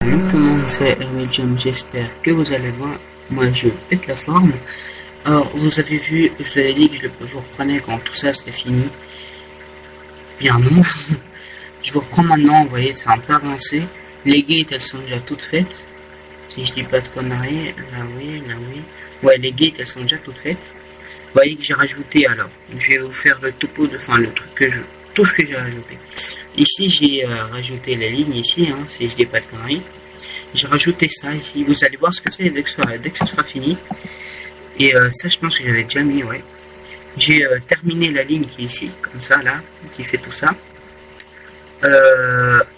Salut tout le monde, c'est Hermit Jam, j'espère que vous allez bien. Moi je pète la forme. Alors vous avez vu, je vous avais dit que je vous reprenais quand tout ça c'était fini. Bien non, je vous reprends maintenant, vous voyez c'est un peu avancé. Les gates elles sont déjà toutes faites. Si je dis pas de conneries, là oui, là oui. Ouais, les gates elles sont déjà toutes faites. Vous voyez que j'ai rajouté alors. Je vais vous faire le topo de, enfin le truc que je, tout ce que j'ai rajouté. Ici j'ai rajouté la ligne ici, hein, si je dis pas de conneries. J'ai rajouté ça ici, vous allez voir ce que c'est dès que ce sera fini. Et ça je pense que j'avais déjà mis, ouais. J'ai terminé la ligne qui est ici, comme ça là, qui fait tout ça.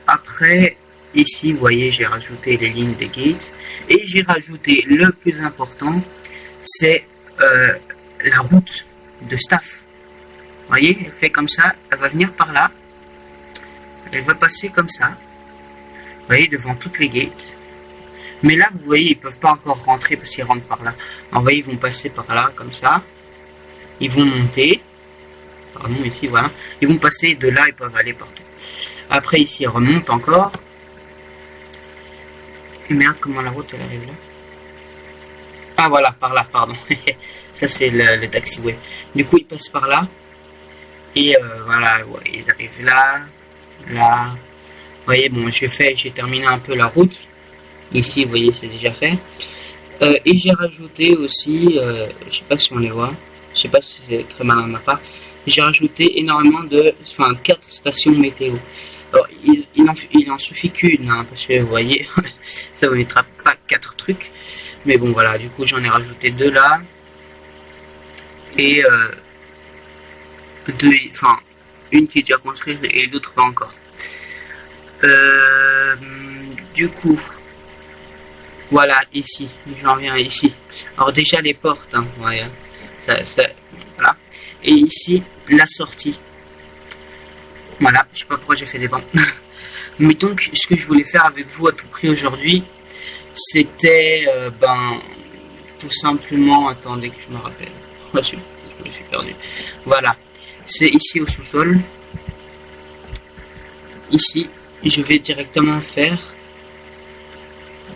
Après, ici vous voyez j'ai rajouté les lignes des gates. Et j'ai rajouté le plus important, c'est la route de staff. Vous voyez, elle fait comme ça, elle va venir par là. Elle va passer comme ça. Vous voyez, devant toutes les gates. Mais là, vous voyez, ils peuvent pas encore rentrer parce qu'ils rentrent par là. Alors, vous voyez, ils vont passer par là, comme ça. Ils vont monter. Pardon, ici, voilà. Ils vont passer de là, ils peuvent aller partout. Après, ici, ils remontent encore. Et merde, comment la route, elle arrive là? Ah, voilà, par là, pardon. Ça, c'est le taxiway. Du coup, ils passent par là. Et voilà, ouais, ils arrivent là. Là. Vous voyez, bon, j'ai terminé un peu la route. Ici, vous voyez, c'est déjà fait. Et j'ai rajouté aussi, je sais pas si on les voit, je sais pas si c'est très malin de ma part, j'ai rajouté énormément de, enfin, 4 stations météo. Alors, il en suffit qu'une, hein, parce que vous voyez, ça vous mettra pas 4 trucs. Mais bon, voilà, du coup, j'en ai rajouté 2 là. Et enfin, une qui est déjà construite et l'autre pas encore. Du coup, voilà, ici, j'en viens ici. Alors déjà les portes, hein, ouais, voilà. Et ici, la sortie. Voilà, je sais pas pourquoi j'ai fait des bancs. Mais donc, ce que je voulais faire avec vous à tout prix aujourd'hui, c'était, tout simplement, attendez que je me rappelle. Je me suis perdu. Voilà, c'est ici au sous-sol. Ici, je vais directement faire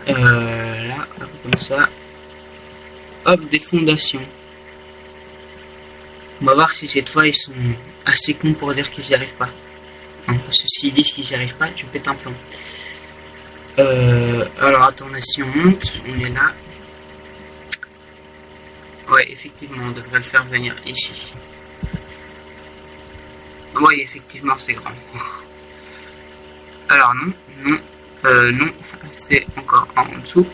là, comme ça, hop, des fondations. On va voir si cette fois ils sont assez cons pour dire qu'ils n'y arrivent pas. Hein, parce que s'ils disent qu'ils n'y arrivent pas, tu pètes un plomb. Alors attendez, si on monte, on est là. Ouais, effectivement, on devrait le faire venir ici. Oui, effectivement, c'est grand. Alors non, non, c'est encore en dessous.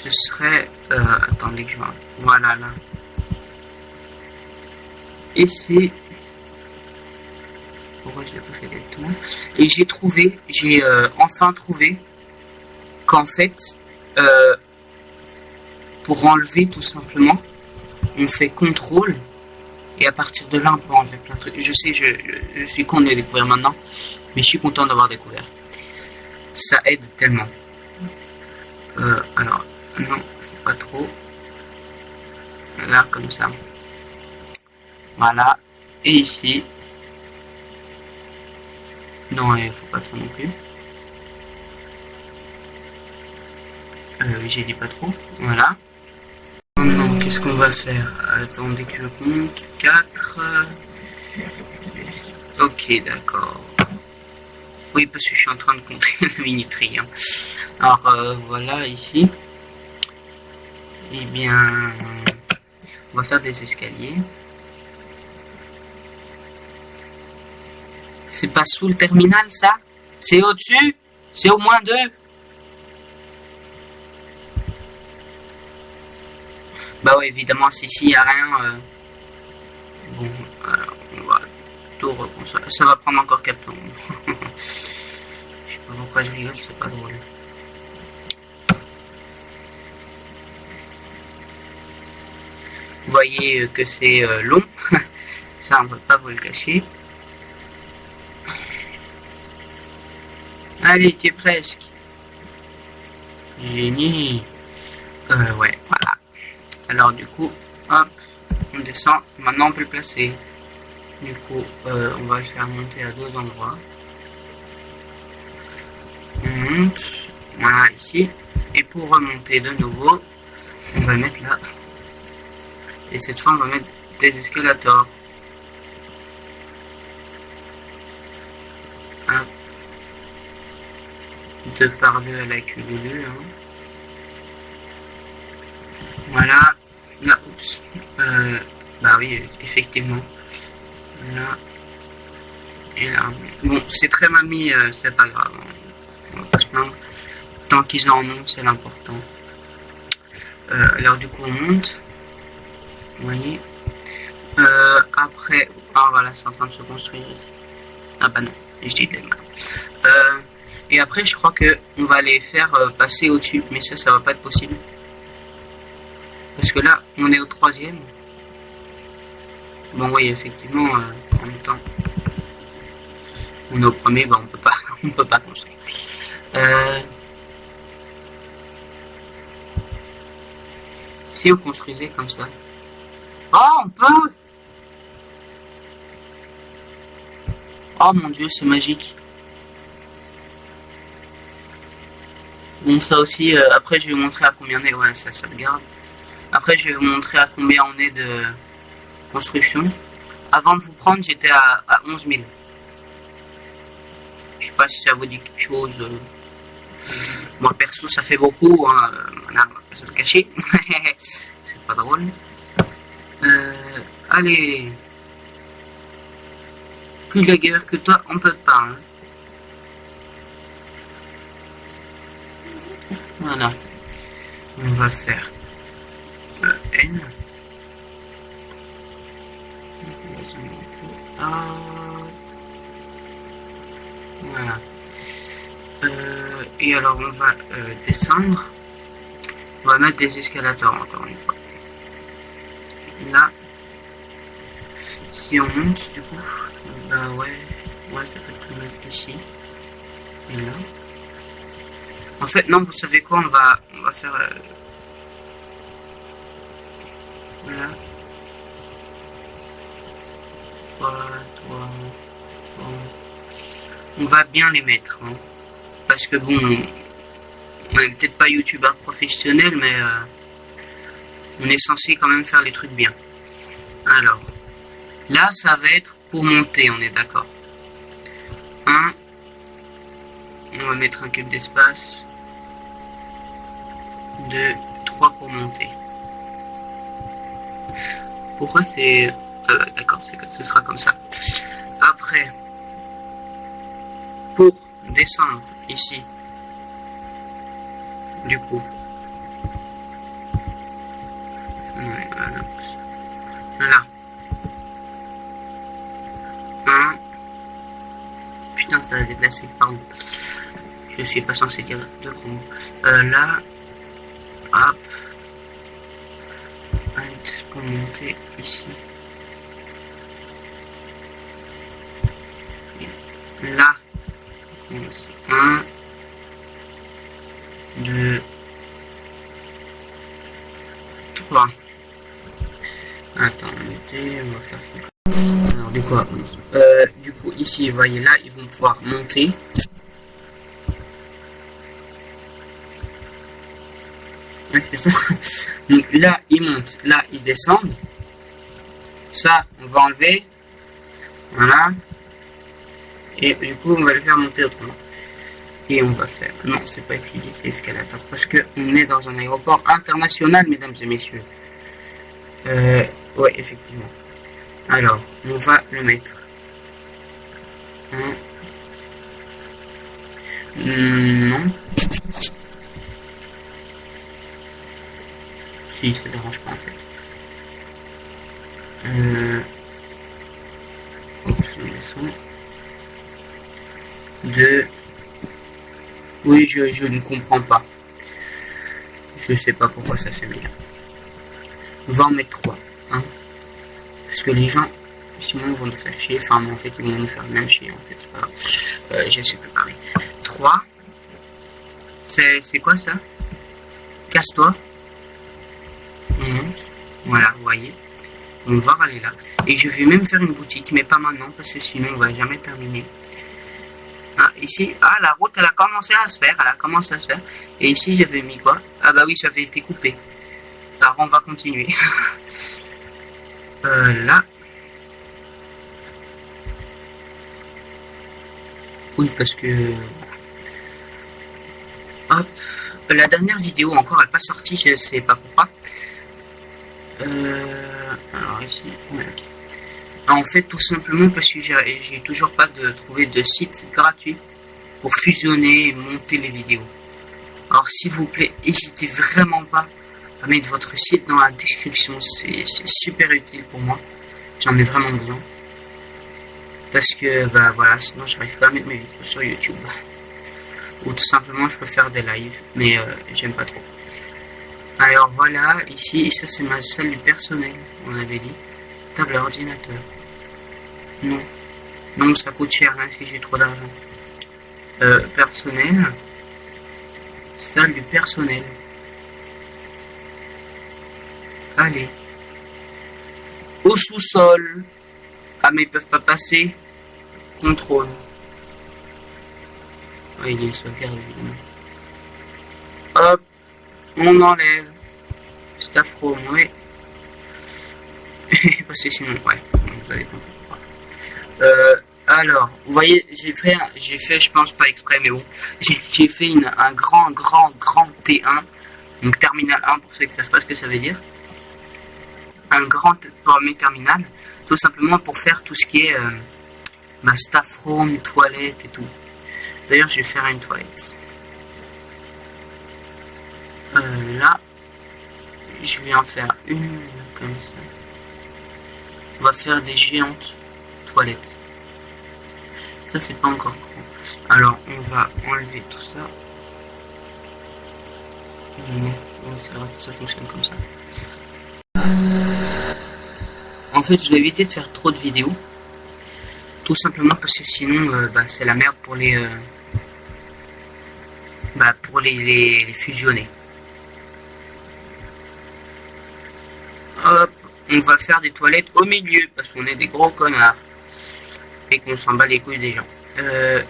Ce serait, attendez que je vois. Voilà, là. Ici. Pourquoi je l'ai pas fait directement? Et j'ai enfin trouvé qu'en fait, pour enlever tout simplement, on fait contrôle et à partir de là on peut enlever plein de trucs. Je sais, je suis con de les découvrir maintenant, mais je suis content d'avoir découvert. Ça aide tellement. Alors, non, faut pas trop. Là, comme ça. Voilà. Et ici. Non, il faut pas trop non plus. J'ai dit pas trop. Voilà. Maintenant, qu'est-ce qu'on va faire? Attendez que je compte. 4. Ok, d'accord. Oui, parce que je suis en train de compter la minuterie. Hein. Alors, voilà, ici. Eh bien, on va faire des escaliers. C'est pas sous le terminal, ça? C'est au-dessus? C'est au moins 2? Bah ouais, évidemment, si ici, il n'y a rien... Bon, alors, on va tout reconstruire. Ça va prendre encore 4 plombs. Je sais pas pourquoi je rigole, c'est pas drôle. Vous voyez que c'est long. Ça, on ne peut pas vous le cacher. Allez, t'es presque. Génie. Ouais, voilà. Alors, du coup, hop, on descend. Maintenant, on peut le placer. Du coup, on va le faire monter à 2 endroits. On monte. Voilà, ici. Et pour remonter de nouveau, on va mettre là. Et cette fois, on va mettre des escalators. Hop. 2 par 2 à la cululu. Hein. Voilà. Là, oups. Bah oui, effectivement. Là. Et là. Bon, c'est très mamie, c'est pas grave. On va pas se plaindre. Tant qu'ils en ont, c'est l'important. Alors du coup, on monte. Vous voyez. Après, ah voilà, c'est en train de se construire ici. Ah bah non, je dis de la et après, je crois que on va les faire passer au-dessus, mais ça va pas être possible. Parce que là, on est au 3e. Bon, oui, effectivement, en même temps, on est au 1er, bah on peut pas construire. Si on construisait comme ça. Oh, on peut! Oh mon dieu, c'est magique. Bon, ça aussi, après je vais vous montrer à combien on est. Ouais, ça sauvegarde. Après, je vais vous montrer à combien on est de construction. Avant de vous prendre, j'étais à 11 000. Je sais pas si ça vous dit quelque chose. Moi, perso, ça fait beaucoup. Hein. Voilà, on va pas se le cacher. C'est pas drôle. Allez. Plus de guerre que toi, on peut pas. Hein. Voilà. On va faire N. Voilà. Et alors on va descendre. On va mettre des escalators encore une fois. Là. Si on monte du coup. Bah ouais, ça peut être mettre ici. Et là. En fait, non, vous savez quoi, on va faire... Voilà. Toi. On va bien les mettre. Hein. Parce que bon, on est peut-être pas youtubeur professionnel, mais on est censé quand même faire les trucs bien. Alors, là, ça va être pour monter, on est d'accord. 1. On va mettre un cube d'espace. 2, 3 pour monter. Pourquoi c'est... d'accord, ce sera comme ça. Après, pour descendre ici, du coup, voilà. 1. Putain, ça va déplacer, pardon. Je suis pas censé dire deux gros mots. Là, hop, pour monter ici. Là, 1, 2, 3. Attendez, on va faire ça. Alors, du coup, ici, vous voyez, là, ils vont pouvoir monter. C'est ça. Donc là, ils montent, là, ils descendent. Ça, on va enlever. Voilà. Et du coup, on va le faire monter autrement. Et on va faire... Non, c'est pas efficace, c'est escalator. Parce que on est dans un aéroport international, mesdames et messieurs. Ouais, effectivement. Alors, on va le mettre. Non. Si, ça dérange pas en fait. Option 2. Oui, je ne comprends pas. Je sais pas pourquoi ça s'est mis là. On va en mettre 3. Hein, parce que les gens, sinon, ils vont nous faire chier. Enfin, mais en fait, ils vont nous faire même chier. En fait, c'est pas grave. Je sais plus parler. 3. C'est quoi ça? Casse-toi. On monte. Voilà, vous voyez. On va aller là. Et je vais même faire une boutique, mais pas maintenant, parce que sinon, on va jamais terminer. Ah, ici, ah, la route, elle a commencé à se faire, Et ici, j'avais mis quoi? Ah bah oui, ça avait été coupé. Alors, on va continuer. Là. Oui, parce que... Hop. La dernière vidéo, encore, elle n'est pas sortie, je sais pas pourquoi. Alors ici, ouais, ok. En fait, tout simplement parce que j'ai toujours pas trouvé de site gratuit pour fusionner et monter les vidéos. Alors, s'il vous plaît, n'hésitez vraiment pas à mettre votre site dans la description. C'est super utile pour moi. J'en ai vraiment besoin. Parce que, bah voilà, sinon j'arrive pas à mettre mes vidéos sur YouTube. Ou tout simplement, je peux faire des lives, mais j'aime pas trop. Alors voilà, ici, ça c'est ma salle du personnel, on avait dit. Table à ordinateur. Non. Non, ça coûte cher, hein, si j'ai trop d'argent. Personnel. Salle du personnel. Allez. Au sous-sol. Ah, mais ils peuvent pas passer. Contrôle. Ah, il y a une sauvegarde, évidemment. Hop. On enlève. Staff room, oui. Parce que sinon, ouais. Vous avez compris. Alors, vous voyez, j'ai fait, je pense pas exprès, mais bon, j'ai fait un grand T1, donc terminal 1 pour ceux qui savent pas ce que ça veut dire. Un grand premier terminal, tout simplement pour faire tout ce qui est ma staff room, toilette et tout. D'ailleurs, je vais faire une toilette. Là, je vais en faire une comme ça. On va faire des géantes toilettes. Ça, c'est pas encore grand. Alors, on va enlever tout ça. Non, ça fonctionne comme ça. En fait, je vais éviter de faire trop de vidéos. Tout simplement parce que sinon, c'est la merde pour les... pour les fusionner. Hop, on va faire des toilettes au milieu parce qu'on est des gros connards et qu'on s'en bat les couilles des gens.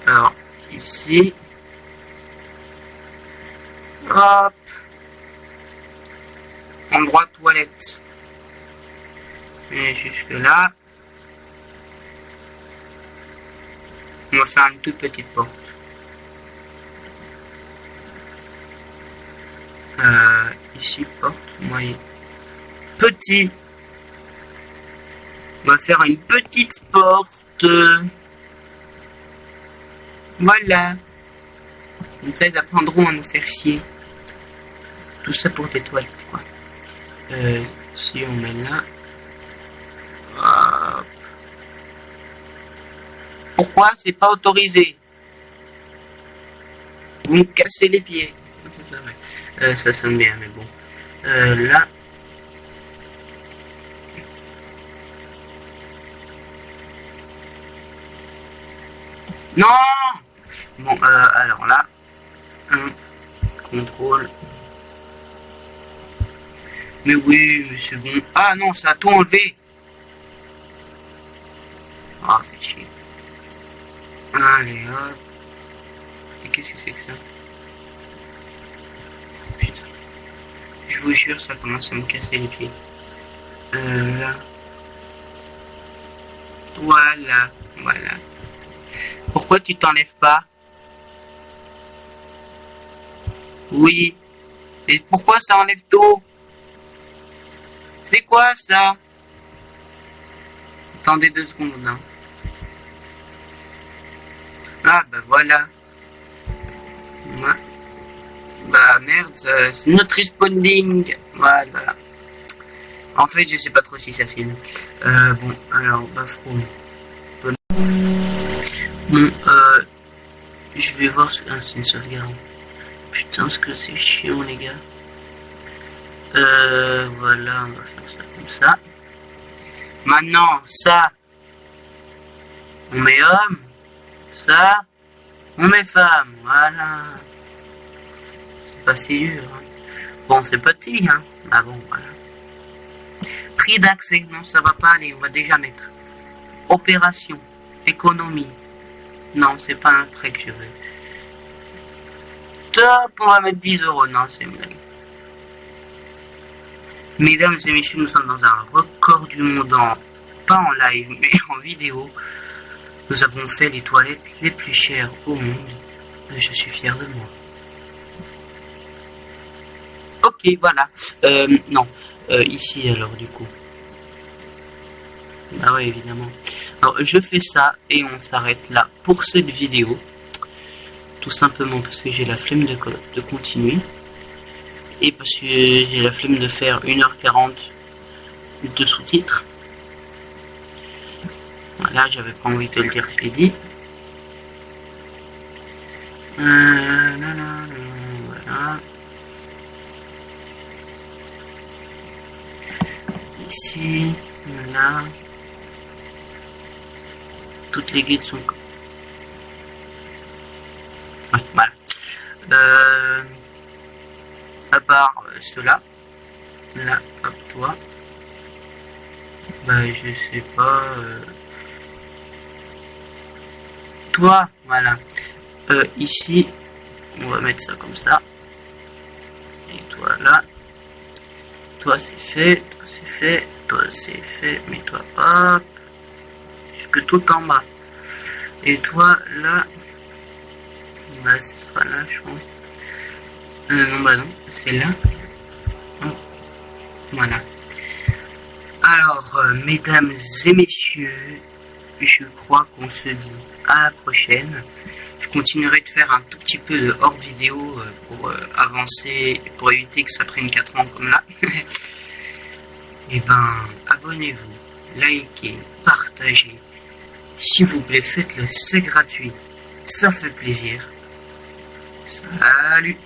Alors ici, hop, endroit toilette. Et jusque là, on va faire une toute petite porte. Ici porte moyen. Petit. On va faire une petite porte. Voilà. Comme ça, ils apprendront à nous faire chier. Tout ça pour des toilettes, quoi. Si on met là. Hop. Pourquoi c'est pas autorisé? Vous me cassez les pieds. Ça sonne bien, mais bon. Là. Non! Bon, alors là, contrôle. Mais oui, mais c'est bon. Ah non, ça a tout enlevé. Ah, fait chier. Allez, hop. Et qu'est-ce que c'est que ça? Putain. Je vous jure, ça commence à me casser les pieds. Là. Voilà, voilà. Pourquoi tu t'enlèves pas? Oui. Et pourquoi ça enlève tout? C'est quoi ça? Attendez 2 secondes, hein. Ah bah voilà. Ouais. Bah merde, c'est not responding. Voilà. En fait, je sais pas trop si ça filme. Bon, alors, bathroom. Bon, je vais voir... Ah, c'est une sauvegarde. Putain, ce que c'est chiant, les gars. Voilà, on va faire ça comme ça. Maintenant, ça, on met homme. Ça, on met femme. Voilà. C'est pas si dur. Hein. Bon, c'est petit, hein. Ah bon, voilà. Prix d'accès, non, ça va pas aller. On va déjà mettre opération, économie. Non, c'est pas un prêt que je veux. Top, on va mettre 10 euros. Non, c'est une blague. Mesdames et messieurs, nous sommes dans un record du monde, pas en live, mais en vidéo. Nous avons fait les toilettes les plus chères au monde. Je suis fier de moi. Ok, voilà. Non. Ici, alors, du coup. Ah ouais, évidemment. Alors, je fais ça et on s'arrête là pour cette vidéo. Tout simplement parce que j'ai la flemme de continuer. Et parce que j'ai la flemme de faire 1h40 de sous-titres. Voilà, j'avais pas envie de le dire, je l'ai dit. Voilà. Ici, voilà. Toutes les guides sont... Ouais, voilà. À part cela, là, hop, toi. Bah, je sais pas... Toi, voilà. Ici, on va mettre ça comme ça. Et toi, là. Toi, c'est fait. Toi, c'est fait. Toi, c'est fait. Mais toi, hop. Jusque tout en bas. Et toi, là. Bah, ce sera là, je pense. Non, bah non. C'est là. Oh. Voilà. Alors, mesdames et messieurs, je crois qu'on se dit à la prochaine. Je continuerai de faire un tout petit peu de hors vidéo pour avancer, pour éviter que ça prenne 4 ans comme là. Et ben, abonnez-vous, likez, partagez. S'il vous plaît, faites-le, c'est gratuit. Ça fait plaisir. Salut!